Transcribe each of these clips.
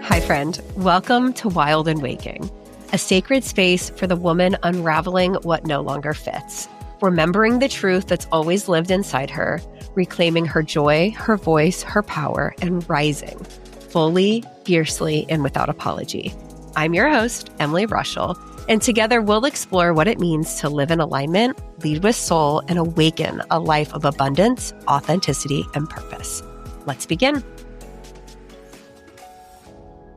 Hi, friend. Welcome to Wild and Waking, a sacred space for the woman unraveling what no longer fits, remembering the truth that's always lived inside her, reclaiming her joy, her voice, her power, and rising fully, fiercely, and without apology. I'm your host, Emily Rushell, and together we'll explore what it means to live in alignment, lead with soul, and awaken a life of abundance, authenticity, and purpose. Let's begin.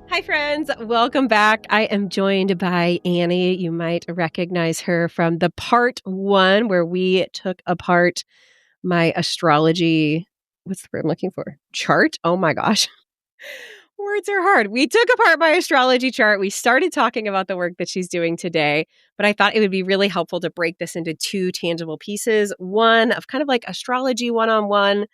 Hi, friends. Welcome back. I am joined by Annie. You might recognize her from the part one where we took apart my astrology. What's the word I'm looking for? Chart? Oh my gosh. Words are hard. We took apart my astrology chart. We started talking about the work that she's doing today, but I thought it would be really helpful to break this into two tangible pieces. One of kind of like astrology one-on-one,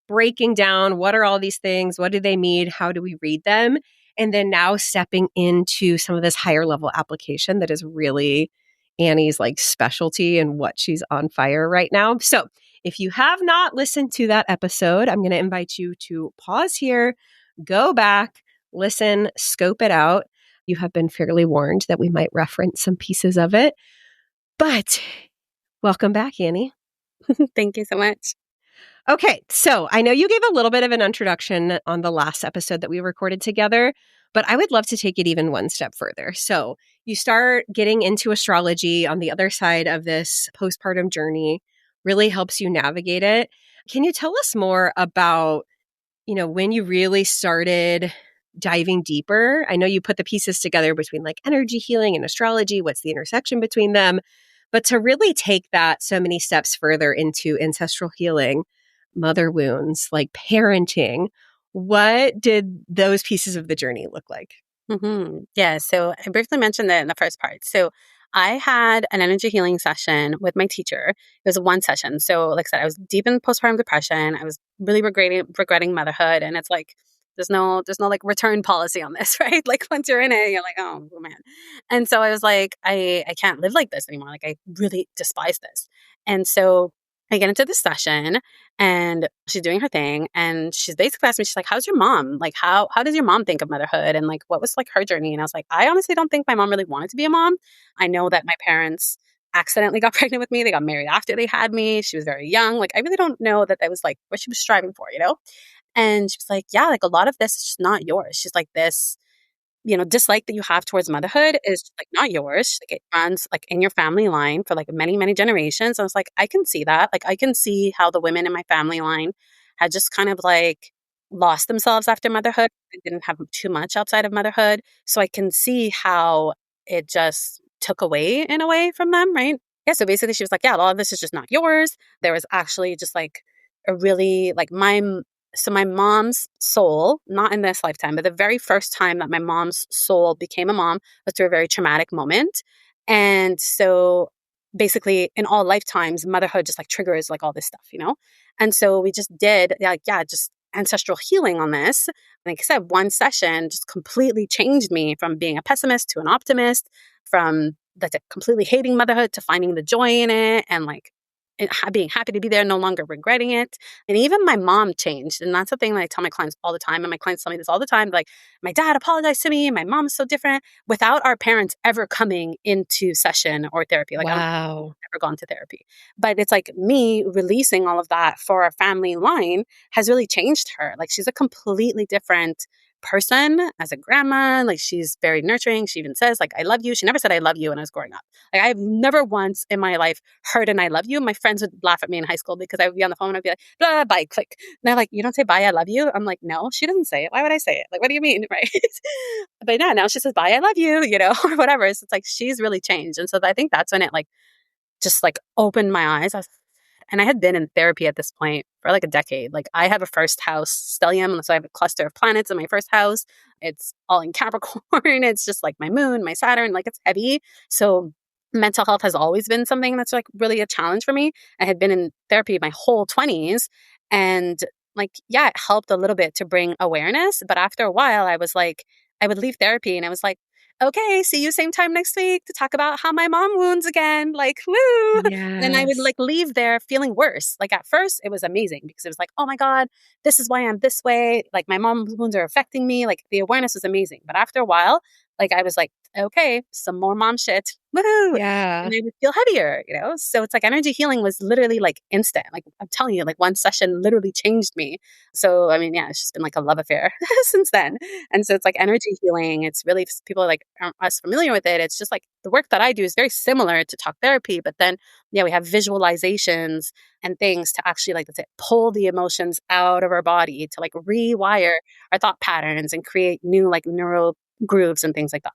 breaking down what are all these things? What do they mean? How do we read them? And then now stepping into some of this higher level application that is really Annie's like specialty and what she's on fire right now. So if you have not listened to that episode, I'm going to invite you to pause here, go back, listen, scope it out. You have been fairly warned that we might reference some pieces of it. But welcome back, Annie. Thank you so much. Okay, so I know you gave a little bit of an introduction on the last episode that we recorded together, but I would love to take it even one step further. So you start getting into astrology on the other side of this postpartum journey, really helps you navigate it. Can you tell us more about, when you really started diving deeper? I know you put the pieces together between like energy healing and astrology. What's the intersection between them? But to really take that so many steps further into ancestral healing, mother wounds, like parenting, what did those pieces of the journey look like? Yeah, so I briefly mentioned that in the first part. So I had an energy healing session with my teacher. It was one session. So like I said, I was deep in postpartum depression. I was really regretting motherhood. And it's like, there's no like return policy on this, right? Like once you're in it, you're like, oh man. And so I was like, I can't live like this anymore. Like I really despise this. And so I get into this session and she's doing her thing and she's basically asked me, she's like, how's your mom? Like, how does your mom think of motherhood? And like, what was like her journey? And I was like, I honestly don't think my mom really wanted to be a mom. I know that my parents accidentally got pregnant with me. They got married after they had me. She was very young. Like, I really don't know that was like what she was striving for, And she was like, yeah, like a lot of this is just not yours. She's like, this dislike that you have towards motherhood is like not yours. Like it runs like in your family line for like many, many generations. I was like, I can see that. Like I can see how the women in my family line had just kind of like lost themselves after motherhood. They didn't have too much outside of motherhood. So I can see how it just took away in a way from them, right? Yeah. So basically she was like, yeah, a lot of this is just not yours. There was actually just like a really like my mom's soul, not in this lifetime, but the very first time that my mom's soul became a mom was through a very traumatic moment. And so basically in all lifetimes, motherhood just like triggers like all this stuff, And so we just did just ancestral healing on this. Like I said, one session just completely changed me from being a pessimist to an optimist, from completely hating motherhood to finding the joy in it and like being happy to be there, no longer regretting it. And even my mom changed. And that's the thing that I tell my clients all the time. And my clients tell me this all the time. Like, my dad apologized to me. My mom is so different without our parents ever coming into session or therapy. Like, Wow. I've never gone to therapy. But it's like me releasing all of that for our family line has really changed her. Like, she's a completely different person as a grandma. Like, she's very nurturing. She even says like, I love you. She never said I love you when I was growing up. Like, I've never once in my life heard an I love you. My friends would laugh at me in high school because I would be on the phone and I'd be like, blah, bye, click. And they're like, you don't say bye, I love you? I'm like, no, she doesn't say it. Why would I say it? Like, what do you mean? Right. But yeah, now she says, bye, I love you, or whatever. So it's like, she's really changed. And so I think that's when it like, just like opened my eyes. And I had been in therapy at this point for like a decade. Like, I have a first house stellium. So I have a cluster of planets in my first house. It's all in Capricorn. It's just like my moon, my Saturn, like it's heavy. So mental health has always been something that's like really a challenge for me. I had been in therapy my whole 20s and like, yeah, it helped a little bit to bring awareness. But after a while, I was like, I would leave therapy and I was like, okay, see you same time next week to talk about how my mom wounds again. Like, woo. Then I would Yes. like leave there feeling worse. Like at first it was amazing because it was like, oh my God, this is why I'm this way. Like my mom's wounds are affecting me. Like the awareness was amazing. But after a while, like I was like, okay, some more mom shit. Woohoo. Yeah. And I would feel heavier, you know? So it's like energy healing was literally like instant. Like I'm telling you, like one session literally changed me. So, I mean, yeah, it's just been like a love affair since then. And so it's like energy healing. It's really, people are like aren't as familiar with it. It's just like the work that I do is very similar to talk therapy, but then, yeah, we have visualizations and things to actually like, let's say, pull the emotions out of our body to like rewire our thought patterns and create new like neural grooves and things like that.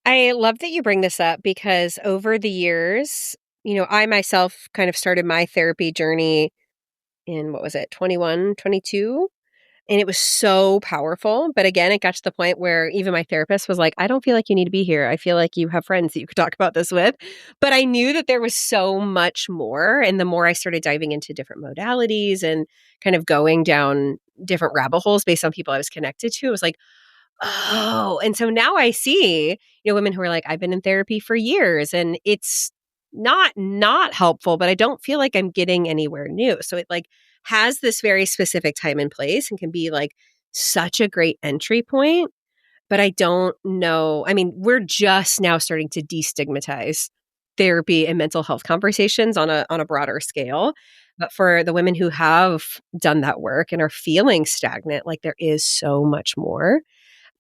I love that you bring this up because over the years, I myself kind of started my therapy journey in what was it, 21, 22. And it was so powerful. But again, it got to the point where even my therapist was like, I don't feel like you need to be here. I feel like you have friends that you could talk about this with. But I knew that there was so much more. And the more I started diving into different modalities and kind of going down different rabbit holes based on people I was connected to, it was like, oh. And so now I see, women who are like, I've been in therapy for years and it's not helpful, but I don't feel like I'm getting anywhere new. So it like has this very specific time and place and can be like such a great entry point. But I don't know. I mean, we're just now starting to destigmatize therapy and mental health conversations on a broader scale. But for the women who have done that work and are feeling stagnant, like there is so much more.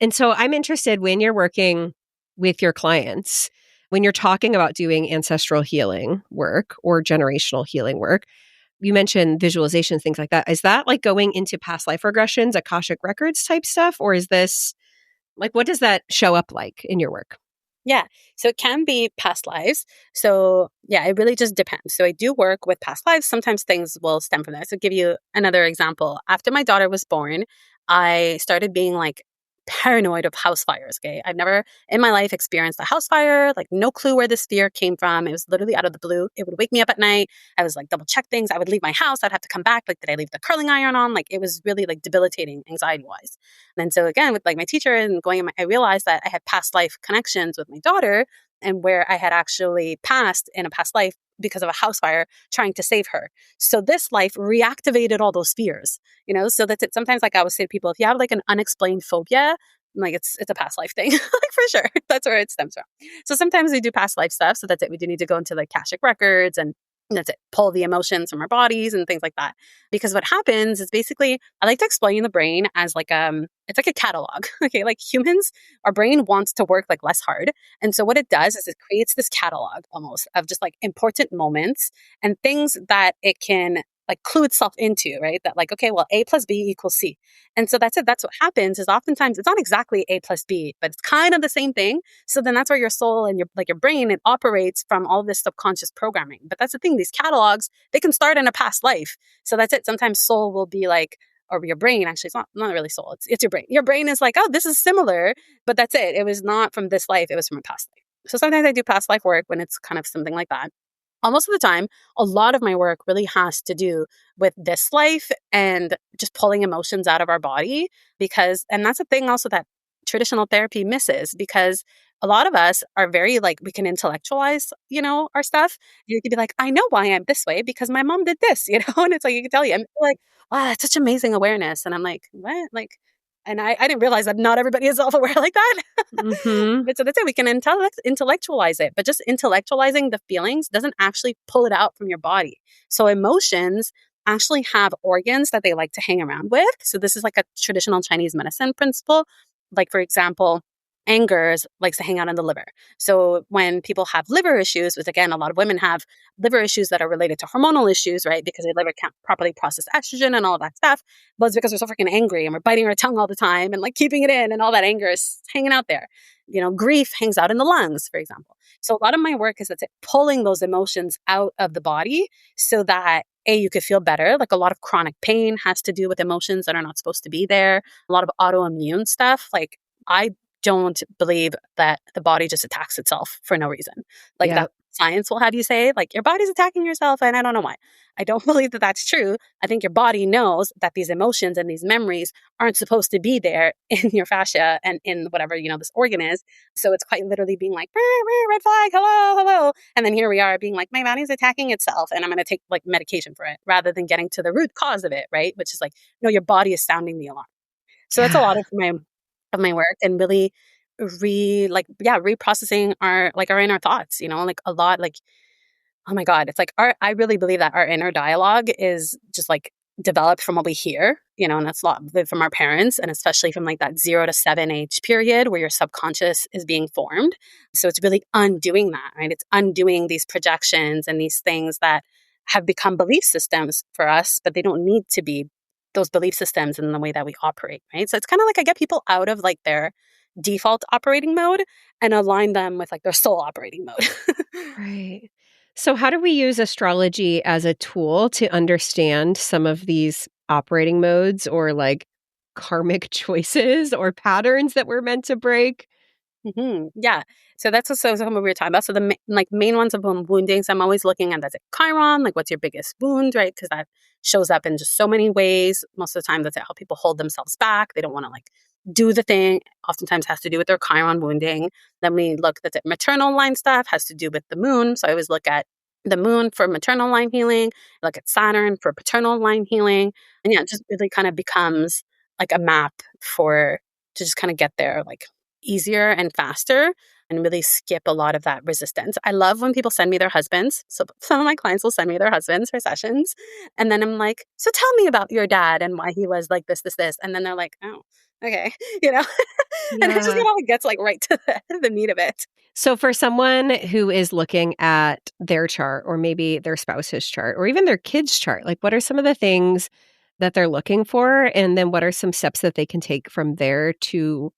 And so I'm interested when you're working with your clients, when you're talking about doing ancestral healing work or generational healing work, you mentioned visualizations, things like that. Is that like going into past life regressions, Akashic records type stuff? Or is this like, what does that show up like in your work? Yeah. So it can be past lives. So yeah, it really just depends. So I do work with past lives. Sometimes things will stem from that. So give you another example. After my daughter was born, I started being like paranoid of house fires. Okay. I've never in my life experienced a house fire, like no clue where this fear came from. It was literally out of the blue. It would wake me up at night. I was like double check things. I would leave my house. I'd have to come back. Like, did I leave the curling iron on? Like it was really like debilitating anxiety wise. And so again, with like my teacher and going, I realized that I had past life connections with my daughter and where I had actually passed in a past life because of a house fire trying to save her. So this life reactivated all those fears, so that's it. Sometimes like I would say to people, if you have like an unexplained phobia, like it's a past life thing, like for sure. That's where it stems from. So sometimes we do past life stuff. So that's it. We do need to go into like Akashic records and that's it. Pull the emotions from our bodies and things like that. Because what happens is basically, I like to explain the brain as like it's like a catalog. Okay, like humans, our brain wants to work like less hard, and so what it does is it creates this catalog almost of just like important moments and things that it can like clue itself into, right? That like, okay, well, A plus B equals C. And so that's it. That's what happens is oftentimes it's not exactly A plus B, but it's kind of the same thing. So then that's where your soul and your brain, it operates from all this subconscious programming. But that's the thing, these catalogs, they can start in a past life. So that's it. Sometimes soul will be like, or your brain, actually, it's not really soul. It's your brain. Your brain is like, oh, this is similar, but that's it. It was not from this life. It was from a past life. So sometimes I do past life work when it's kind of something like that. Almost of the time, a lot of my work really has to do with this life and just pulling emotions out of our body and that's a thing also that traditional therapy misses because a lot of us are very like, we can intellectualize, our stuff. You could be like, I know why I'm this way because my mom did this, and it's like, you can tell you, I'm like, wow, it's such amazing awareness. And I'm like, what? Like, and I didn't realize that not everybody is self-aware like that. Mm-hmm. But so that's it. We can intellectualize it, but just intellectualizing the feelings doesn't actually pull it out from your body. So emotions actually have organs that they like to hang around with. So this is like a traditional Chinese medicine principle. Like, for example, anger likes to hang out in the liver. So when people have liver issues, which again, a lot of women have liver issues that are related to hormonal issues, right? Because their liver can't properly process estrogen and all of that stuff. But it's because we're so freaking angry and we're biting our tongue all the time and like keeping it in and all that anger is hanging out there. Grief hangs out in the lungs, for example. So a lot of my work is that's it, pulling those emotions out of the body so that you could feel better. Like a lot of chronic pain has to do with emotions that are not supposed to be there. A lot of autoimmune stuff. Like I don't believe that the body just attacks itself for no reason. Like Yeah. science will have you say, like, your body's attacking yourself. And I don't know why. I don't believe that that's true. I think your body knows that these emotions and these memories aren't supposed to be there in your fascia and in whatever, this organ is. So it's quite literally being like, "Brr, brr, red flag, hello, hello." And then here we are being like, my body's attacking itself and I'm going to take like medication for it rather than getting to the root cause of it, right? Which is like, no, your body is sounding the alarm. So that's a Yeah. lot of my work and really reprocessing our inner thoughts, like a lot like, oh my God, it's like I really believe that our inner dialogue is just like developed from what we hear, and that's a lot from our parents and especially from like that 0 to 7 age period where your subconscious is being formed. So it's really undoing that, right? It's undoing these projections and these things that have become belief systems for us, but they don't need to be those belief systems in the way that we operate, right? So it's kind of like I get people out of like their default operating mode and align them with like their soul operating mode. Right. So, how do we use astrology as a tool to understand some of these operating modes or like karmic choices or patterns that we're meant to break? Yeah. So that's what we were talking about. So the main ones of wounding. So I'm always looking at that's like Chiron, like what's your biggest wound, right? Because that shows up in just so many ways. Most of the time, that's how people hold themselves back. They don't want to like do the thing. Oftentimes has to do with their Chiron wounding. Then we look at the maternal line stuff has to do with the moon. So I always look at the moon for maternal line healing. Look at Saturn for paternal line healing, and yeah, it just really kind of becomes like a map for to just kind of get there, like easier and faster and really skip a lot of that resistance. I love when people send me their husbands. So some of my clients will send me their husbands for sessions. And then I'm like, so tell me about your dad and why he was like this, this, this. And then they're like, oh, okay. You know, and I just Yeah. get all it gets like right to the meat of it. So, for someone who is looking at their chart or maybe their spouse's chart or even their kid's chart, like what are some of the things that they're looking for? And then what are some steps that they can take from there to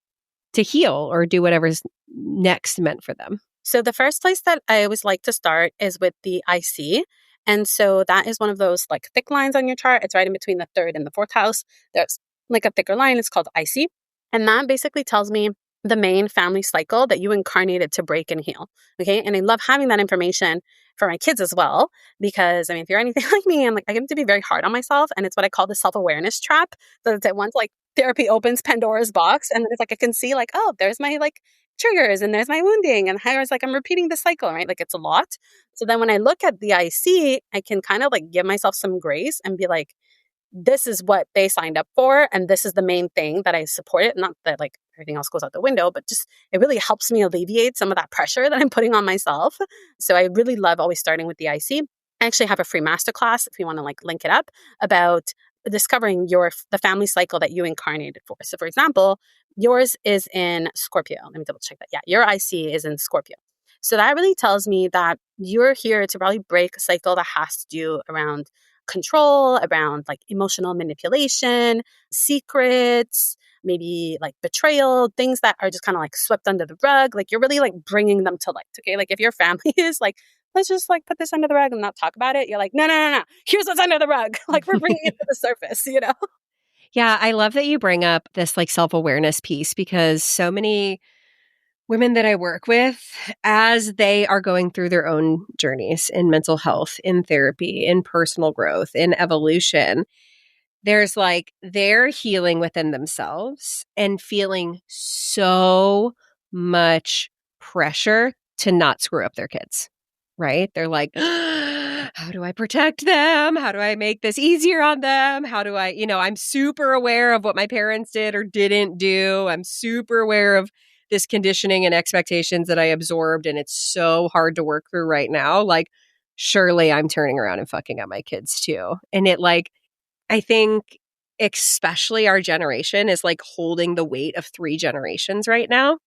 heal or do whatever's next meant for them? So the first place that I always like to start is with the IC. And so that is one of those like thick lines on your chart. It's right in between the third and the fourth house. There's like a thicker line. It's called IC. And that basically tells me the main family cycle that you incarnated to break and heal. Okay. And I love having that information for my kids as well, because I mean, if you're anything like me, I get to be very hard on myself. And it's what I call the self-awareness trap. So it's that once like therapy opens Pandora's box and then it's like, I can see like, oh, there's my like triggers and there's my wounding. And I was like, I'm repeating the cycle, right? Like it's a lot. So then when I look at the IC, I can kind of like give myself some grace and be like, this is what they signed up for. And this is the main thing that I support it. Not that like everything else goes out the window, but just it really helps me alleviate some of that pressure that I'm putting on myself. So I really love always starting with the IC. I actually have a free masterclass if you want to like link it up about discovering the family cycle that you incarnated for. So for example, yours is in Scorpio. Let me double check that. Yeah, your IC is in Scorpio. So that really tells me that you're here to probably break a cycle that has to do around control, around like emotional manipulation, secrets, maybe like betrayal, things that are just kind of like swept under the rug. Like you're really like bringing them to light. Okay. Like if your family is like, let's just like put this under the rug and not talk about it. You're like, no, no, no, no. Here's what's under the rug. Like we're bringing it to the surface. Yeah, I love that you bring up this like self-awareness piece because so many women that I work with, as they are going through their own journeys in mental health, in therapy, in personal growth, in evolution, there's like they're healing within themselves and feeling so much pressure to not screw up their kids, right? They're like, how do I protect them? How do I make this easier on them? How do I, I'm super aware of what my parents did or didn't do. I'm super aware of this conditioning and expectations that I absorbed. And it's so hard to work through right now. Like, surely I'm turning around and fucking up my kids too. And I think especially our generation is like holding the weight of 3 generations right now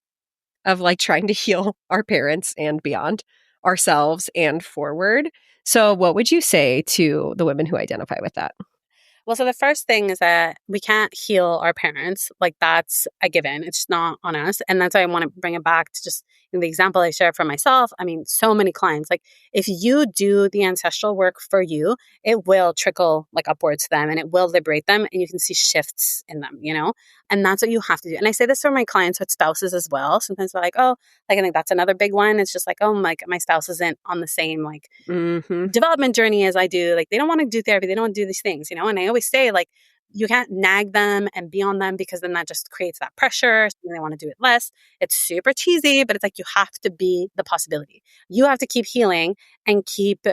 of like trying to heal our parents and beyond, ourselves and forward. So what would you say to the women who identify with that? Well, so the first thing is that we can't heal our parents. Like that's a given. It's just not on us. And that's why I want to bring it back to just the example I shared for myself. I mean, so many clients, like if you do the ancestral work for you, it will trickle like upwards to them and it will liberate them and you can see shifts in them, you know? And that's what you have to do. And I say this for my clients with spouses as well. Sometimes they're like, oh, like I think that's another big one. It's just like, oh, like my spouse isn't on the same like Mm-hmm. development journey as I do. Like they don't want to do therapy. They don't want to do these things, you know? And I always say like, you can't nag them and be on them because then that just creates that pressure. So they want to do it less. It's super cheesy, but it's like you have to be the possibility. You have to keep healing and keep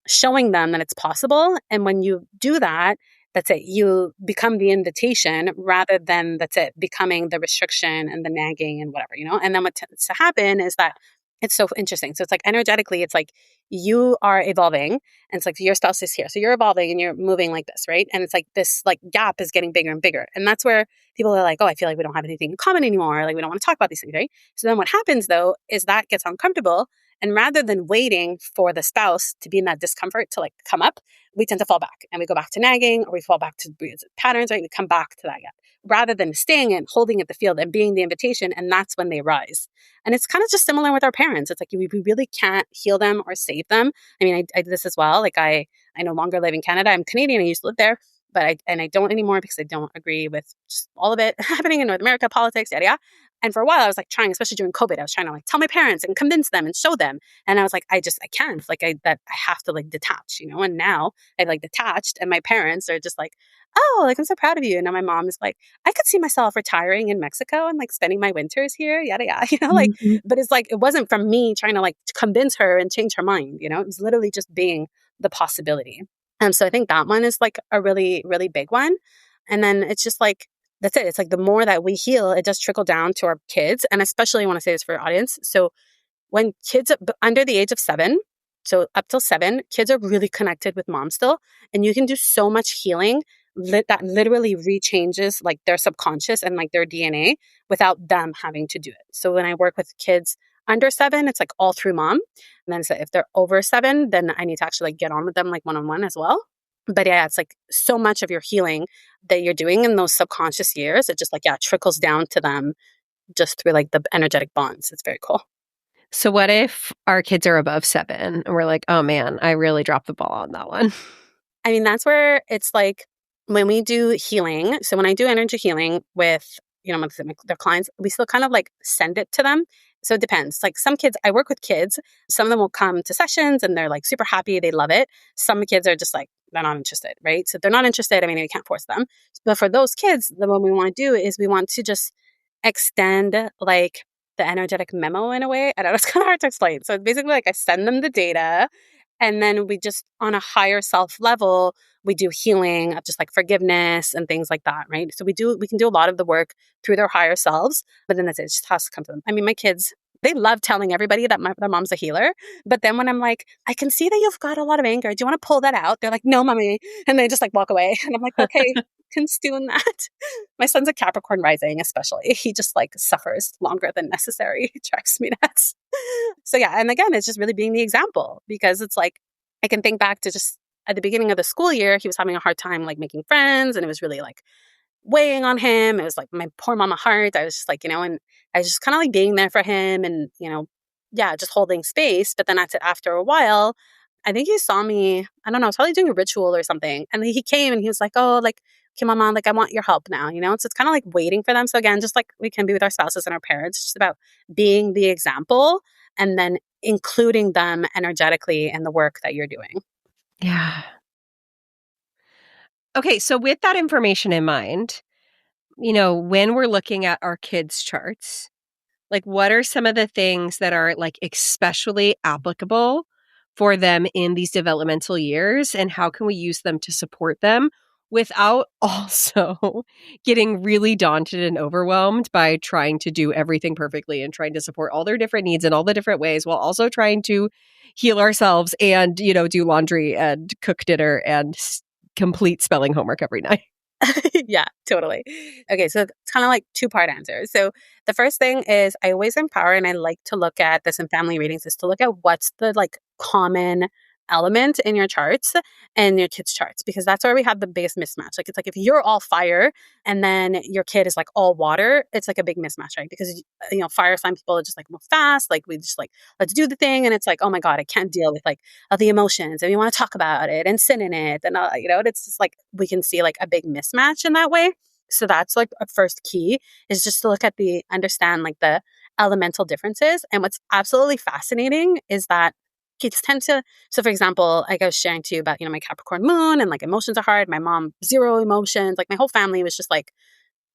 showing them that it's possible. And when you do that, that's it. You become the invitation rather than that's it, becoming the restriction and the nagging and whatever, you know? And then what tends to happen is that it's so interesting. So it's like energetically, it's like you are evolving and it's like your spouse is here. So you're evolving and you're moving like this, right? And it's like this like gap is getting bigger and bigger. And that's where people are like, oh, I feel like we don't have anything in common anymore. Like we don't want to talk about these things, right? So then what happens though is that gets uncomfortable. And rather than waiting for the spouse to be in that discomfort to like come up, we tend to fall back and we go back to nagging or we fall back to patterns, right? We come back to that gap rather than staying and holding at the field and being the invitation. And that's when they rise. And it's kind of just similar with our parents. It's like we really can't heal them or save them. I mean, I did this as well. Like I no longer live in Canada. I'm Canadian. I used to live there, but I don't anymore because I don't agree with just all of it happening in North America, politics, yada yada. And for a while, I was like trying, especially during COVID, I was trying to like tell my parents and convince them and show them. And I was like, I can't. Like I have to like detach, you know. And now I've like detached, and my parents are just like, oh, like I'm so proud of you. And now my mom is like, I could see myself retiring in Mexico and like spending my winters here, yada yada, you know, like. Mm-hmm. But it's like it wasn't from me trying to like convince her and change her mind, you know. It was literally just being the possibility. And so I think that one is like a really, really big one. And then it's just like, that's it. It's like the more that we heal, it does trickle down to our kids. And especially I want to say this for your audience. So when kids under the age of 7, so up till 7, kids are really connected with mom still. And you can do so much healing that literally rechanges like their subconscious and like their DNA without them having to do it. So when I work with kids under 7, it's like all through mom. And then so if they're over 7, then I need to actually like get on with them like one-on-one as well. But yeah, it's like so much of your healing that you're doing in those subconscious years, it just like, yeah, trickles down to them just through like the energetic bonds. It's very cool. So what if our kids are above 7 and we're like, oh man, I really dropped the ball on that one? I mean, that's where it's like when we do healing. So when I do energy healing with, you know, their clients, we still kind of like send it to them. So it depends. Like some kids, I work with kids. Some of them will come to sessions and they're like super happy. They love it. Some kids are just like, they're not interested, right? So if they're not interested, I mean, we can't force them. But for those kids, what we want to do is we want to just extend like the energetic memo in a way. I don't know, it's kind of hard to explain. So it's basically like I send them the data and then we just on a higher self level, we do healing of just like forgiveness and things like that, right? So we can do a lot of the work through their higher selves, but then that's it. It just has to come to them. I mean, my kids, they love telling everybody that their mom's a healer. But then when I'm like, I can see that you've got a lot of anger. Do you want to pull that out? They're like, no, mommy. And they just like walk away. And I'm like, okay, can stew in that. My son's a Capricorn rising, especially. He just like suffers longer than necessary. It drives me nuts. So yeah. And again, it's just really being the example because it's like, I can think back to just at the beginning of the school year, he was having a hard time like making friends and it was really like weighing on him. It was like my poor mama heart. I was just like, you know, and I was just kind of like being there for him and, you know, yeah, just holding space. But then after a while, I think he saw me, I don't know, I was probably doing a ritual or something. And he came and he was like, oh, like, okay, mama, like, I want your help now, you know? So it's kind of like waiting for them. So again, just like we can be with our spouses and our parents, it's just about being the example and then including them energetically in the work that you're doing. Yeah. Okay, so with that information in mind, you know, when we're looking at our kids' charts, like what are some of the things that are like especially applicable for them in these developmental years and how can we use them to support them without also getting really daunted and overwhelmed by trying to do everything perfectly and trying to support all their different needs in all the different ways while also trying to heal ourselves and, you know, do laundry and cook dinner and complete spelling homework every night. Yeah, totally. Okay, so it's kind of like two-part answer. So the first thing is I always empower and I like to look at this in family readings is to look at what's the like common element in your charts and your kids' charts, because that's where we have the biggest mismatch. Like, it's like if you're all fire and then your kid is like all water, it's like a big mismatch, right? Because, fire sign people are just like move fast. Like, we just like, let's do the thing. And it's like, oh my God, I can't deal with like the emotions and you want to talk about it and sit in it. And, it's just like, we can see like a big mismatch in that way. So that's like a first key, is just to look at understand like the elemental differences. And what's absolutely fascinating is that kids tend to, so for example, like I was sharing to you about, my Capricorn moon and like emotions are hard. My mom, zero emotions. Like my whole family was just like,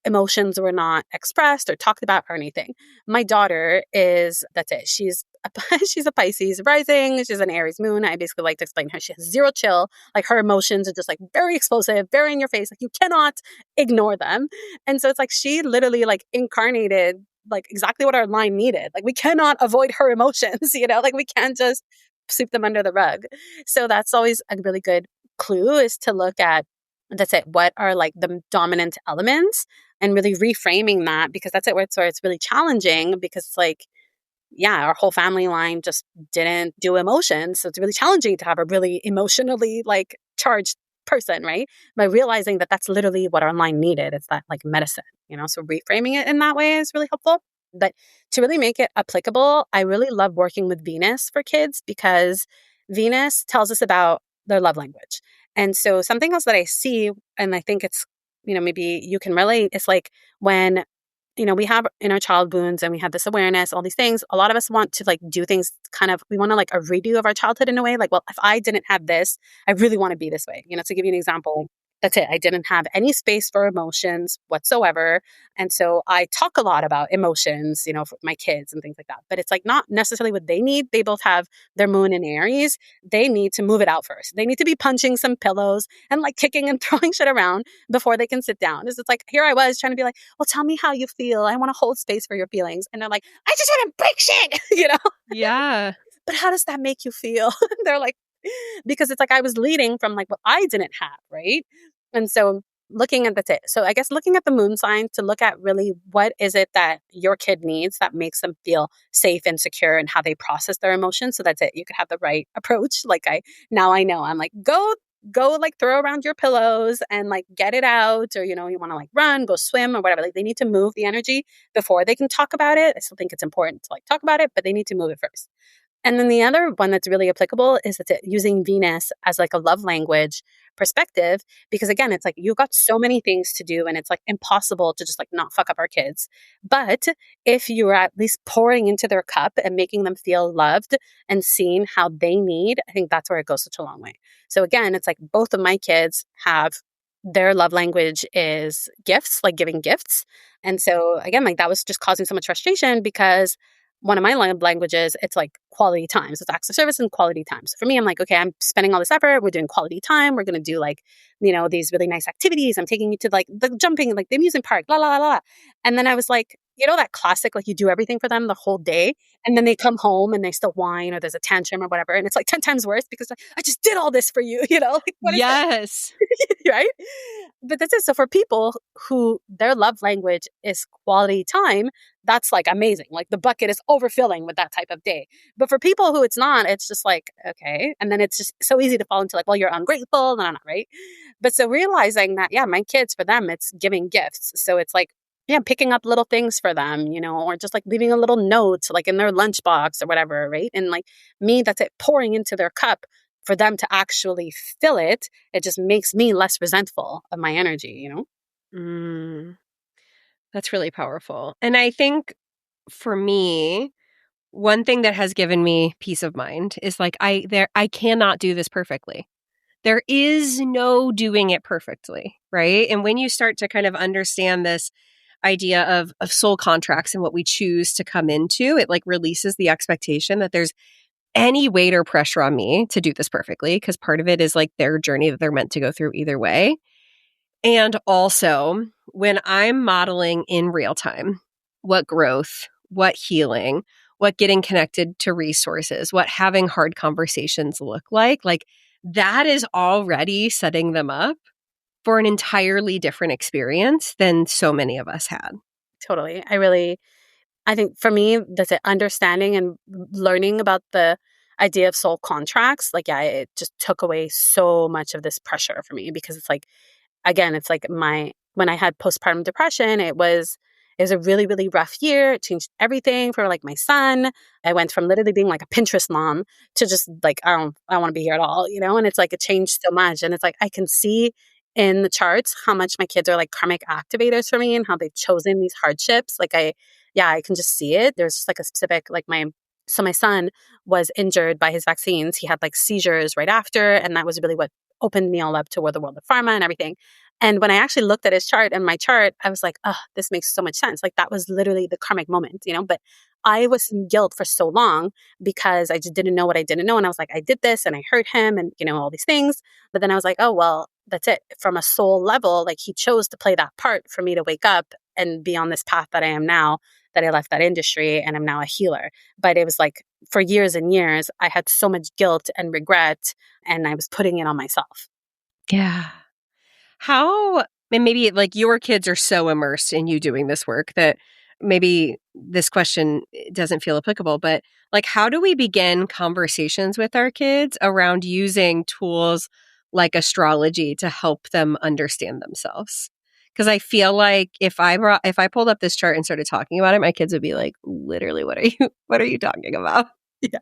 emotions were not expressed or talked about or anything. My daughter that's it. She's a Pisces rising. She's an Aries moon. I basically like to explain her. She has zero chill. Like, her emotions are just like very explosive, very in your face. Like, you cannot ignore them. And so it's like, she literally like incarnated like exactly what our line needed. Like, we cannot avoid her emotions, like we can't just sweep them under the rug. So that's always a really good clue, is to look at, that's it, what are like the dominant elements, and really reframing that, because that's it where it's really challenging, because it's like, yeah, our whole family line just didn't do emotions. So it's really challenging to have a really emotionally like charged person, right? By realizing that that's literally what our line needed. It's that like medicine, so reframing it in that way is really helpful. But to really make it applicable, I really love working with Venus for kids, because Venus tells us about their love language. And so something else that I see, and I think it's, maybe you can relate, is like when, we have inner child wounds and we have this awareness, all these things, a lot of us want to like do things kind of, we want to like a redo of our childhood in a way. Like, well, if I didn't have this, I really want to be this way. To give you an example, that's it. I didn't have any space for emotions whatsoever. And so I talk a lot about emotions, for my kids and things like that. But it's like not necessarily what they need. They both have their moon in Aries. They need to move it out first. They need to be punching some pillows and like kicking and throwing shit around before they can sit down. It's like, here I was trying to be like, well, tell me how you feel. I want to hold space for your feelings. And they're like, I just want to break shit, Yeah. But how does that make you feel? They're like, because it's like I was leading from like what I didn't have, right? And so looking at so I guess looking at the moon sign to look at really what is it that your kid needs that makes them feel safe and secure, and how they process their emotions. So that's it. You could have the right approach. Like, I know I'm like, go like throw around your pillows and like get it out, or, you want to like run, go swim or whatever. Like, they need to move the energy before they can talk about it. I still think it's important to like talk about it, but they need to move it first. And then the other one that's really applicable is that using Venus as like a love language perspective, because again, it's like you've got so many things to do and it's like impossible to just like not fuck up our kids. But if you're at least pouring into their cup and making them feel loved and seeing how they need, I think that's where it goes such a long way. So again, it's like both of my kids have, their love language is gifts, like giving gifts. And so again, like that was just causing so much frustration, because one of my love languages, it's like quality time. So it's acts of service and quality time. So for me, I'm like, okay, I'm spending all this effort. We're doing quality time. We're going to do like, these really nice activities. I'm taking you to like the jumping, like the amusement park, la, la, la, la. And then I was like, that classic, like you do everything for them the whole day. And then they come home and they still whine, or there's a tantrum or whatever. And it's like 10 times worse, because like, I just did all this for you, like what is Yes. right? But that's it. So for people who their love language is quality time, that's like amazing. Like the bucket is overfilling with that type of day. But for people who it's not, it's just like, okay. And then it's just so easy to fall into like, well, you're ungrateful. No, no, right? But so realizing that, yeah, my kids, for them, it's giving gifts. So it's like, yeah, picking up little things for them, or just like leaving a little note like in their lunchbox or whatever, right? And like me, that's it, pouring into their cup for them to actually fill it. It just makes me less resentful of my energy, That's really powerful. And I think for me, one thing that has given me peace of mind is like I cannot do this perfectly. There is no doing it perfectly, right? And when you start to kind of understand this idea of soul contracts and what we choose to come into, it like releases the expectation that there's any weight or pressure on me to do this perfectly, because part of it is like their journey that they're meant to go through either way. And also, when I'm modeling in real time what growth, what healing, what getting connected to resources, what having hard conversations look like that is already setting them up for an entirely different experience than so many of us had. Totally. I think for me, that's it, understanding and learning about the idea of soul contracts, like, yeah, it just took away so much of this pressure for me because it's like, again, it's like when I had postpartum depression, it was a really, really rough year. It changed everything for like my son. I went from literally being like a Pinterest mom to just like, I don't want to be here at all, you know? And it's like, it changed so much. And it's like, I can see in the charts how much my kids are like karmic activators for me and how they've chosen these hardships. Yeah, I can just see it. There's just like a specific, like my son was injured by his vaccines. He had like seizures right after. And that was really what opened me all up to the world of pharma and everything. And when I actually looked at his chart and my chart, I was like, oh, this makes so much sense. Like that was literally the karmic moment, you know? But I was in guilt for so long because I just didn't know what I didn't know. And I was like, I did this and I hurt him and, you know, all these things. But then I was like, oh, well, that's it. From a soul level, like he chose to play that part for me to wake up and be on this path that I am now, that I left that industry and I'm now a healer. But it was like for years and years, I had so much guilt and regret and I was putting it on myself. Yeah. How, and maybe like your kids are so immersed in you doing this work that maybe this question doesn't feel applicable, but like, how do we begin conversations with our kids around using tools like astrology to help them understand themselves? Because I feel like if I pulled up this chart and started talking about it, my kids would be like, literally, what are you talking about? Yeah.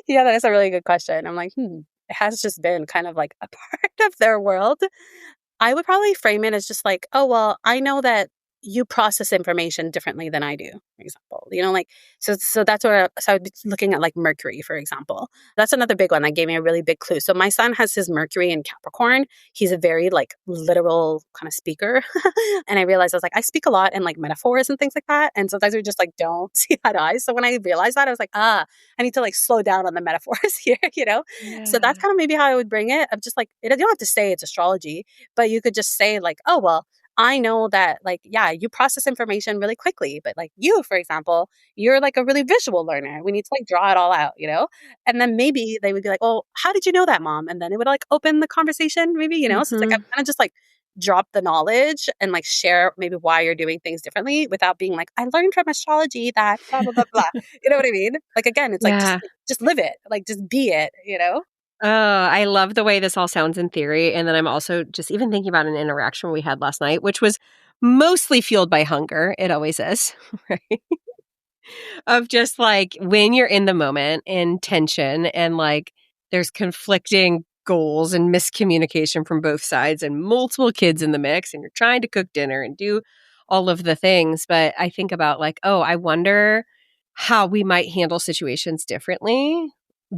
Yeah, that is a really good question. I'm like, it has just been kind of like a part of their world. I would probably frame it as just like, oh, well, I know that you process information differently than I do, for example. You know, like, so that's where, so I would be looking at like Mercury, for example. That's another big one that gave me a really big clue. So my son has his Mercury in Capricorn. He's a very like literal kind of speaker. And I realized I was like, I speak a lot in like metaphors and things like that. And sometimes we just like don't see eye to eye. So when I realized that, I was like, I need to like slow down on the metaphors here, you know? So that's Yeah. kind of maybe how I would bring it. Of just like, you don't have to say it's astrology, but you could just say like, oh, well, I know that like, yeah, you process information really quickly, but like you, for example, you're like a really visual learner. We need to like draw it all out, you know? And then maybe they would be like, well, how did you know that, mom? And then it would like open the conversation maybe, you know? So it's like, Hmm. I've kind of just like drop the knowledge and like share maybe why you're doing things differently without being like, I learned from astrology that blah, blah, blah, blah. You know what I mean? Like, again, it's like, Yeah. just live it, like just be it, you know? Oh, I love the way this all sounds in theory. And then I'm also just even thinking about an interaction we had last night, which was mostly fueled by hunger. It always is, right? Of just like when you're in the moment in tension and like there's conflicting goals and miscommunication from both sides and multiple kids in the mix and you're trying to cook dinner and do all of the things. But I think about like, oh, I wonder how we might handle situations differently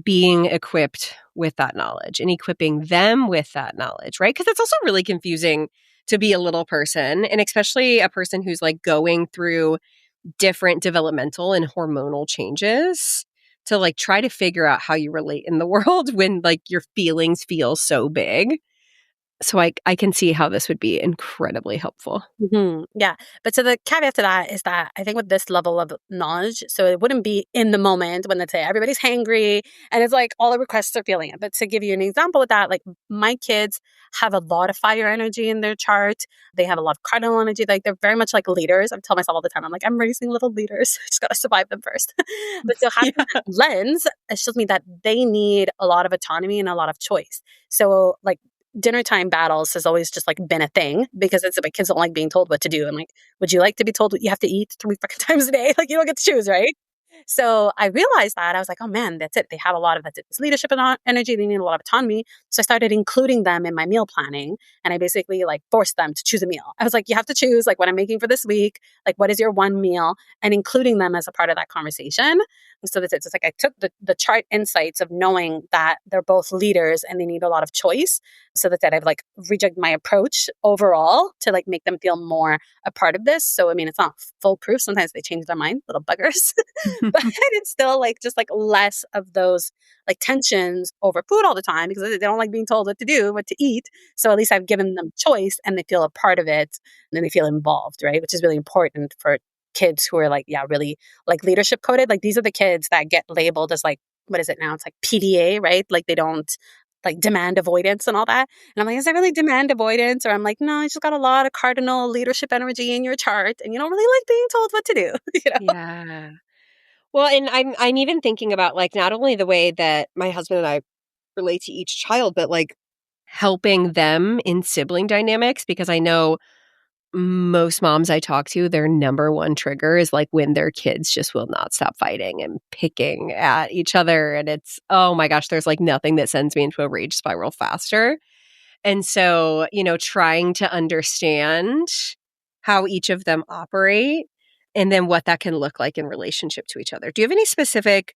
being equipped with that knowledge and equipping them with that knowledge, right? Because it's also really confusing to be a little person and especially a person who's like going through different developmental and hormonal changes to like try to figure out how you relate in the world when like your feelings feel so big. So I can see how this would be incredibly helpful. Yeah. But so the caveat to that is that I think with this level of knowledge, so it wouldn't be in the moment when they say everybody's hangry and it's like all the requests are feeling it. But to give you an example with that, like my kids have a lot of fire energy in their chart. They have a lot of cardinal energy. Like they're very much like leaders. I tell myself all the time, I'm like, I'm raising little leaders. I just got to survive them first. But so having Yeah. that lens, it shows me that they need a lot of autonomy and a lot of choice. So like dinner time battles has always just like been a thing because it's my kids don't like being told what to do. I'm like, would you like to be told what you have to eat 3 fucking times a day? Like you don't get to choose, right? So I realized that I was like, oh man, that's it. They have a lot of this leadership and energy. They need a lot of autonomy. So I started including them in my meal planning and I basically like forced them to choose a meal. I was like, you have to choose like what I'm making for this week. Like, what is your one meal and including them as a part of that conversation. So that's it. So it's like I took the chart insights of knowing that they're both leaders and they need a lot of choice. So that's it. I've like rejigged my approach overall to like make them feel more a part of this. So, I mean, it's not foolproof. Sometimes they change their mind, little buggers. But it's still like just like less of those like tensions over food all the time because they don't like being told what to do, what to eat. So at least I've given them choice and they feel a part of it and then they feel involved, right? Which is really important for kids who are like, yeah, really like leadership coded. Like these are the kids that get labeled as like, what is it now? It's like PDA, right? Like they don't like demand avoidance and all that. And I'm like, is that really demand avoidance? Or I'm like, no, you just got a lot of cardinal leadership energy in your chart and you don't really like being told what to do, you know? Yeah. Well, and I'm even thinking about like not only the way that my husband and I relate to each child, but like helping them in sibling dynamics because I know most moms I talk to, their number one trigger is like when their kids just will not stop fighting and picking at each other. And it's, oh my gosh, there's like nothing that sends me into a rage spiral faster. And so, trying to understand how each of them operate and then what that can look like in relationship to each other. Do you have any specific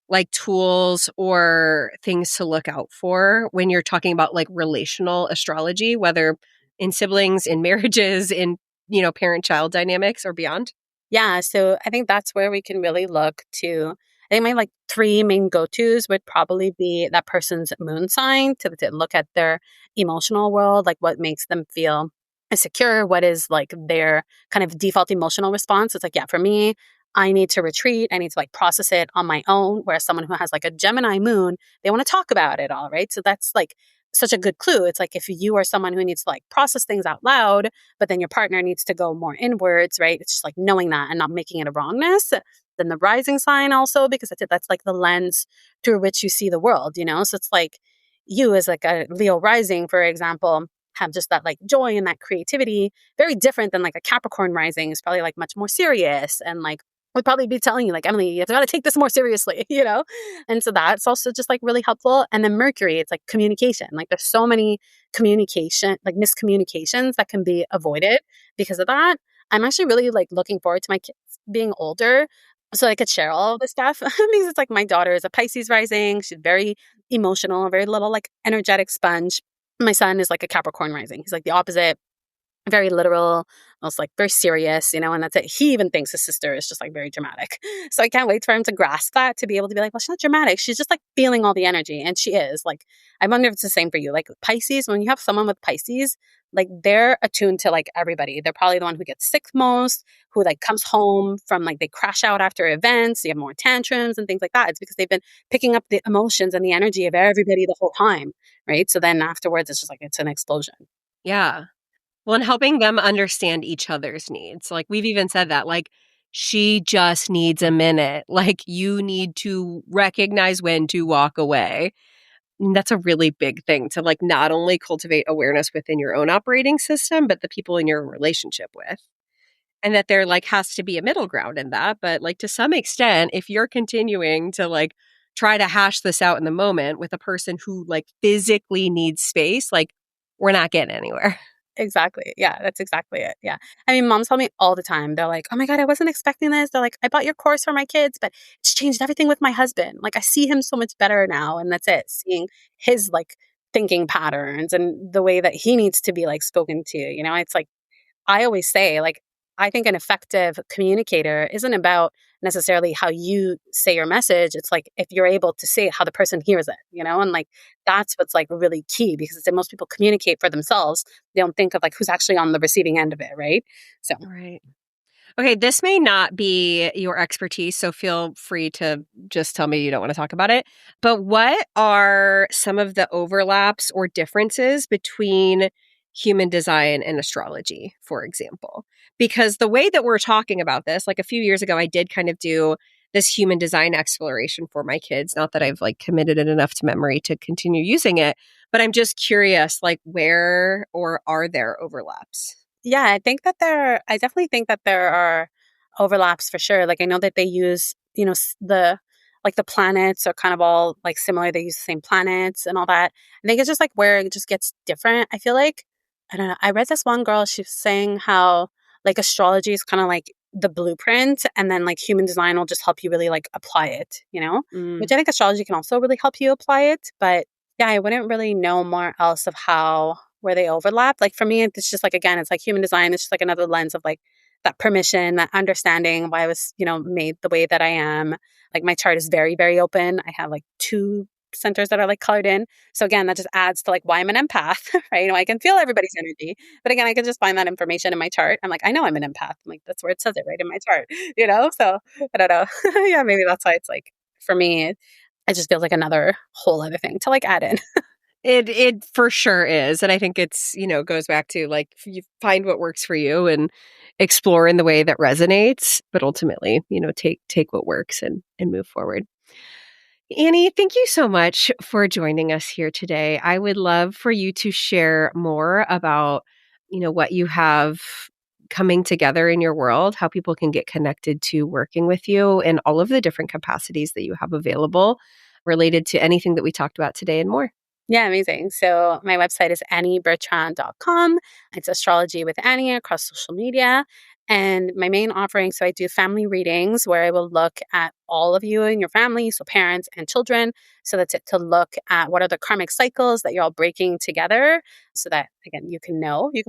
like tools or things to look out for when you're talking about like relational astrology, whether in siblings, in marriages, in, parent child dynamics or beyond? Yeah, so I think that's where we can really look to. I think my like three main go-tos would probably be that person's moon sign to look at their emotional world, like what makes them feel secure, what is like their kind of default emotional response. It's like, yeah, for me, I need to retreat. I need to like process it on my own. Whereas someone who has like a Gemini moon, they want to talk about it all, right? So that's like such a good clue. It's like if you are someone who needs to like process things out loud, but then your partner needs to go more inwards, right? It's just like knowing that and not making it a wrongness. Then the rising sign also, because that's it, that's like the lens through which you see the world, you know? So it's like you as like a Leo rising, for example, have just that like joy and that creativity, very different than like a Capricorn rising is probably like much more serious and like would probably be telling you like, Emily, you have got to take this more seriously, you know? And so that's also just like really helpful. And then Mercury, it's like communication. Like there's so many communication, like miscommunications that can be avoided because of that. I'm actually really like looking forward to my kids being older so I could share all of this stuff because it's like my daughter is a Pisces rising. She's very emotional, a very little like energetic sponge. My son is like a Capricorn rising. He's like the opposite, very literal, almost like very serious, you know, and that's it. He even thinks his sister is just like very dramatic. So I can't wait for him to grasp that, to be able to be like, well, she's not dramatic. She's just like feeling all the energy. And she is like, I wonder if it's the same for you. Like Pisces, when you have someone with Pisces, like they're attuned to like everybody. They're probably the one who gets sick most, who like comes home from like they crash out after events, you have more tantrums and things like that. It's because they've been picking up the emotions and the energy of everybody the whole time. Right. So then afterwards, it's just like it's an explosion. Yeah. Well, and helping them understand each other's needs. Like we've even said that, like, she just needs a minute. Like you need to recognize when to walk away. And that's a really big thing to like not only cultivate awareness within your own operating system, but the people in your relationship with. And that there like has to be a middle ground in that. But like to some extent, if you're continuing to like try to hash this out in the moment with a person who like physically needs space, like we're not getting anywhere. Exactly. Yeah, that's exactly it. Yeah. I mean, moms tell me all the time. They're like, oh my God, I wasn't expecting this. They're like, I bought your course for my kids, but it's changed everything with my husband. Like, I see him so much better now. And that's it. Seeing his like thinking patterns and the way that he needs to be like spoken to. You know, it's like, I always say, like, I think an effective communicator isn't about necessarily how you say your message. It's like if you're able to say it, how the person hears it, you know? And like that's what's like really key because it's that most people communicate for themselves. They don't think of like who's actually on the receiving end of it, right? So Right. Okay, this may not be your expertise, so feel free to just tell me you don't want to talk about it. But what are some of the overlaps or differences between human design and astrology, for example? Because the way that we're talking about this, like a few years ago, I did kind of do this human design exploration for my kids. Not that I've like committed it enough to memory to continue using it, but I'm just curious, like where or are there overlaps? yeah, I definitely think that there are overlaps for sure. Like I know that they use, you know, like the planets are kind of all like similar. They use the same planets and all that. I think it's just like where it just gets different. I feel like, I don't know. I read this one girl, she was saying how like astrology is kind of like the blueprint and then like human design will just help you really like apply it, you know? Mm, Which I think astrology can also really help you apply it. But yeah, I wouldn't really know more else of how where they overlap. Like for me, it's just like again, it's like human design. It's just like another lens of like that permission, that understanding why I was, you know, made the way that I am. Like my chart is very, very open. I have like two centers that are like colored in. So again, that just adds to like why I'm an empath, right? You know, I can feel everybody's energy. But again, I can just find that information in my chart. I'm like, I know I'm an empath. I'm like, that's where it says it right in my chart, you know? So I don't know. Yeah, maybe that's why it's like for me, it just feels like another whole other thing to like add in. It for sure is. And I think it's, goes back to like you find what works for you and explore in the way that resonates, but ultimately, take what works and move forward. Annie, thank you so much for joining us here today. I would love for you to share more about, what you have coming together in your world, how people can get connected to working with you and all of the different capacities that you have available related to anything that we talked about today and more. Yeah, amazing. So my website is anniebertrand.com. It's astrology with Annie across social media. And my main offering, so I do family readings where I will look at all of you and your family, so parents and children. So that's it, to look at what are the karmic cycles that you're all breaking together so that, again, you can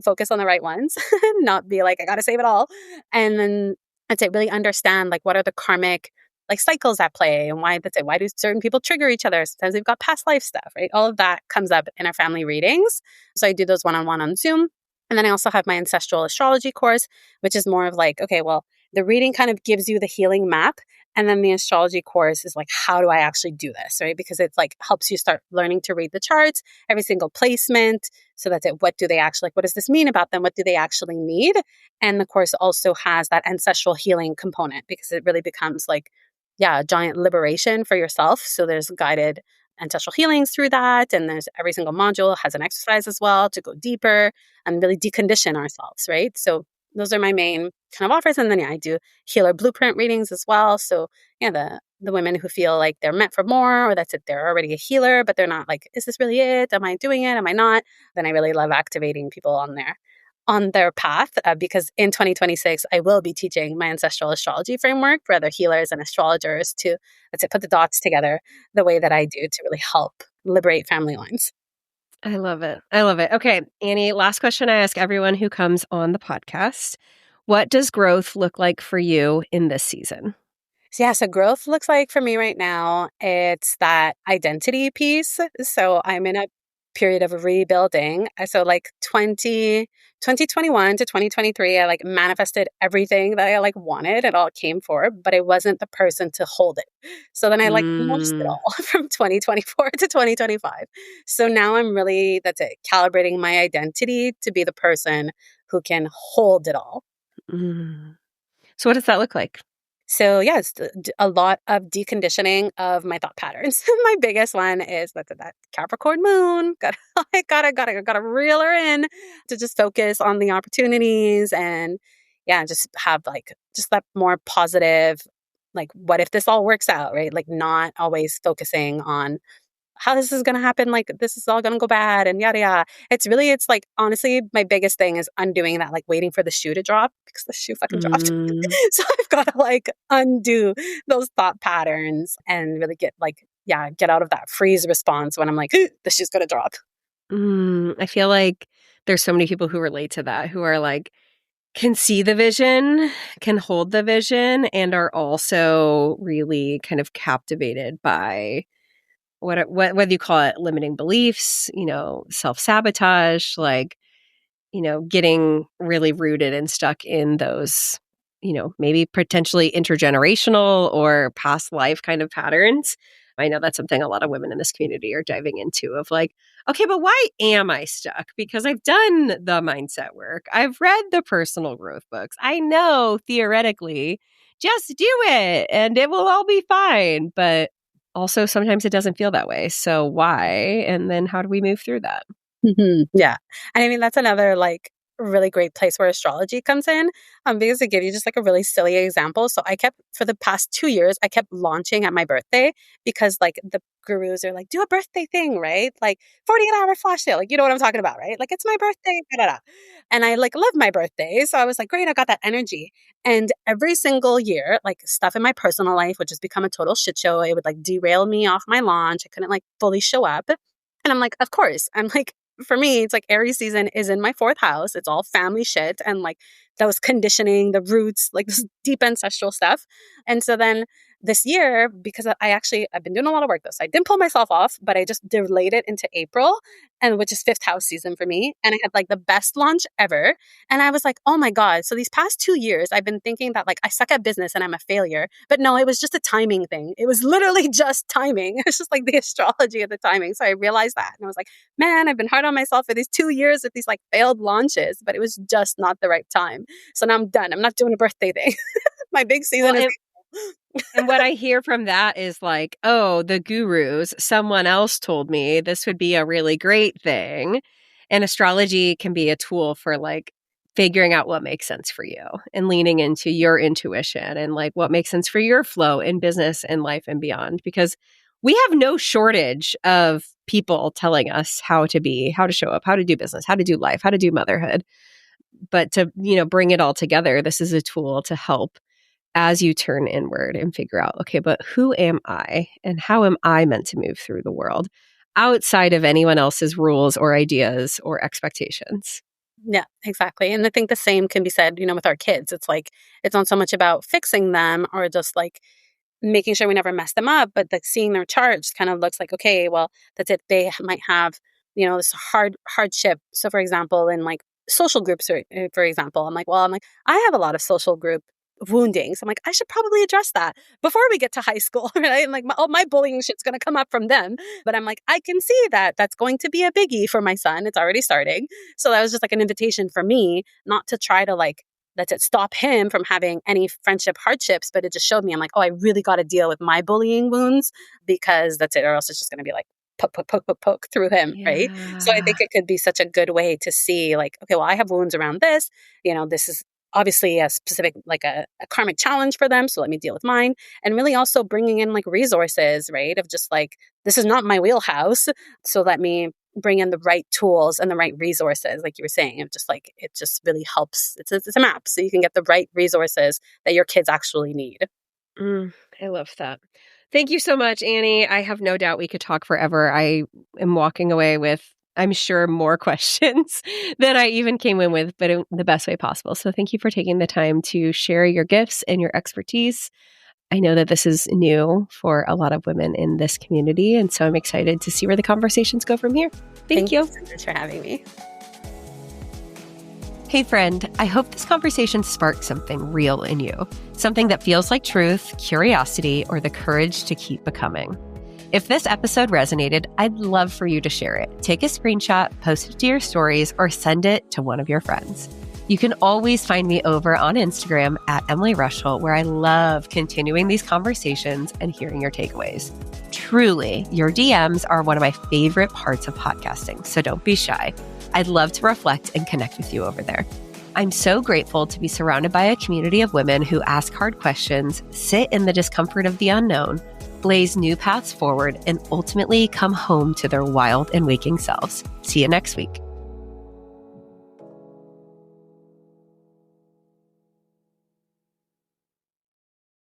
focus on the right ones, not be like, I got to save it all. And then that's it, really understand like what are the karmic like cycles at play and why that's it. Why do certain people trigger each other? Sometimes they've got past life stuff, right? All of that comes up in our family readings. So I do those one-on-one on Zoom. And then I also have my Ancestral Astrology course, which is more of like, okay, well, the reading kind of gives you the healing map. And then the astrology course is like, how do I actually do this, right? Because it's like helps you start learning to read the charts, every single placement. So that's it. What do they actually, like, what does this mean about them? What do they actually need? And the course also has that ancestral healing component because it really becomes like, yeah, a giant liberation for yourself. So there's guided ancestral healings through that. And there's every single module has an exercise as well to go deeper and really decondition ourselves, right? So those are my main kind of offers. And then, yeah, I do healer blueprint readings as well. So, yeah, the women who feel like they're meant for more or that's it, they're already a healer, but they're not like, is this really it? Am I doing it? Am I not? Then I really love activating people on their path because in 2026, I will be teaching my ancestral astrology framework for other healers and astrologers to, let's say, put the dots together the way that I do to really help liberate family lines. I love it. I love it. Okay, Annie, last question I ask everyone who comes on the podcast. What does growth look like for you in this season? So, yeah, so growth looks like for me right now, it's that identity piece. So I'm in a period of rebuilding. So like 2021 to 2023, I like manifested everything that I like wanted. It all came forward, but I wasn't the person to hold it. So then I like lost it Mm, all from 2024 to 2025. So now I'm really, that's it, calibrating my identity to be the person who can hold it all. mm. So what does that look like? So yeah, it's a lot of deconditioning of my thought patterns. My biggest one is that Capricorn moon. Gotta reel her in to just focus on the opportunities and yeah, just have like just that more positive, like what if this all works out, right? Like not always focusing on how this is going to happen. Like this is all going to go bad and yada yada. It's like honestly, my biggest thing is undoing that, like waiting for the shoe to drop because the shoe fucking dropped. Mm, So I've got to like undo those thought patterns and really get like, yeah, get out of that freeze response when I'm like, the shoe's going to drop. I feel like there's so many people who relate to that, who are like, can see the vision, can hold the vision, and are also really kind of captivated by what whether you call it limiting beliefs, self-sabotage, like, getting really rooted and stuck in those, maybe potentially intergenerational or past life kind of patterns. I know that's something a lot of women in this community are diving into of like, okay, but why am I stuck? Because I've done the mindset work. I've read the personal growth books. I know theoretically, just do it and it will all be fine. But also sometimes it doesn't feel that way. So why? And then how do we move through that? Yeah. And I mean, that's another like really great place where astrology comes in because to give you just like a really silly example. So I kept, for the past 2 years, I kept launching at my birthday because like the gurus are like, do a birthday thing, right? Like 48-hour flash sale. Like, you know what I'm talking about, right? Like, it's my birthday. Da, da, da. And I like love my birthday. So I was like, great, I got that energy. And every single year, like stuff in my personal life, which has become a total shit show, it would like derail me off my launch. I couldn't like fully show up. And I'm like, of course. I'm like, for me, it's like Aries season is in my fourth house. It's all family shit and like those conditioning, the roots, like this deep ancestral stuff. And so then this year, because I've been doing a lot of work though. So I didn't pull myself off, but I just delayed it into April, and which is fifth house season for me. And I had like the best launch ever. And I was like, oh my God. So these past 2 years, I've been thinking that like I suck at business and I'm a failure. But no, it was just a timing thing. It was literally just timing. It's just like the astrology of the timing. So I realized that. And I was like, man, I've been hard on myself for these 2 years with these like failed launches, but it was just not the right time. So now I'm done. I'm not doing a birthday thing. My big season is. And what I hear from that is like, oh, the gurus, someone else told me this would be a really great thing. And astrology can be a tool for like figuring out what makes sense for you and leaning into your intuition and like what makes sense for your flow in business and life and beyond. Because we have no shortage of people telling us how to be, how to show up, how to do business, how to do life, how to do motherhood. But to, bring it all together, this is a tool to help as you turn inward and figure out, okay, but who am I and how am I meant to move through the world outside of anyone else's rules or ideas or expectations? Yeah, exactly. And I think the same can be said, with our kids. It's like, it's not so much about fixing them or just like making sure we never mess them up, but like seeing their charts kind of looks like, okay, well, that's it. They might have, this hardship. So for example, in like social groups, for example, I have a lot of social group wounding. So I'm like, I should probably address that before we get to high school, right? And like my bullying shit's going to come up from them. But I'm like, I can see that that's going to be a biggie for my son. It's already starting. So that was just like an invitation for me not to try to like, that's it, stop him from having any friendship hardships. But it just showed me, I'm like, oh, I really got to deal with my bullying wounds because that's it. Or else it's just going to be like, poke through him, right? So I think it could be such a good way to see like, okay, well, I have wounds around this. This is obviously a specific, like a karmic challenge for them. So let me deal with mine. And really also bringing in like resources, right? Of just like, this is not my wheelhouse. So let me bring in the right tools and the right resources. Like you were saying, it just really helps. It's a map. So you can get the right resources that your kids actually need. I love that. Thank you so much, Annie. I have no doubt we could talk forever. I am walking away with, I'm sure, more questions than I even came in with, but in the best way possible. So thank you for taking the time to share your gifts and your expertise. I know that this is new for a lot of women in this community, and so I'm excited to see where the conversations go from here. Thank you so much for having me. Hey friend, I hope this conversation sparked something real in you, something that feels like truth, curiosity, or the courage to keep becoming. If this episode resonated, I'd love for you to share it. Take a screenshot, post it to your stories, or send it to one of your friends. You can always find me over on Instagram at Emily Rushel, where I love continuing these conversations and hearing your takeaways. Truly, your DMs are one of my favorite parts of podcasting, so don't be shy. I'd love to reflect and connect with you over there. I'm so grateful to be surrounded by a community of women who ask hard questions, sit in the discomfort of the unknown, blaze new paths forward, and ultimately come home to their wild and waking selves. See you next week.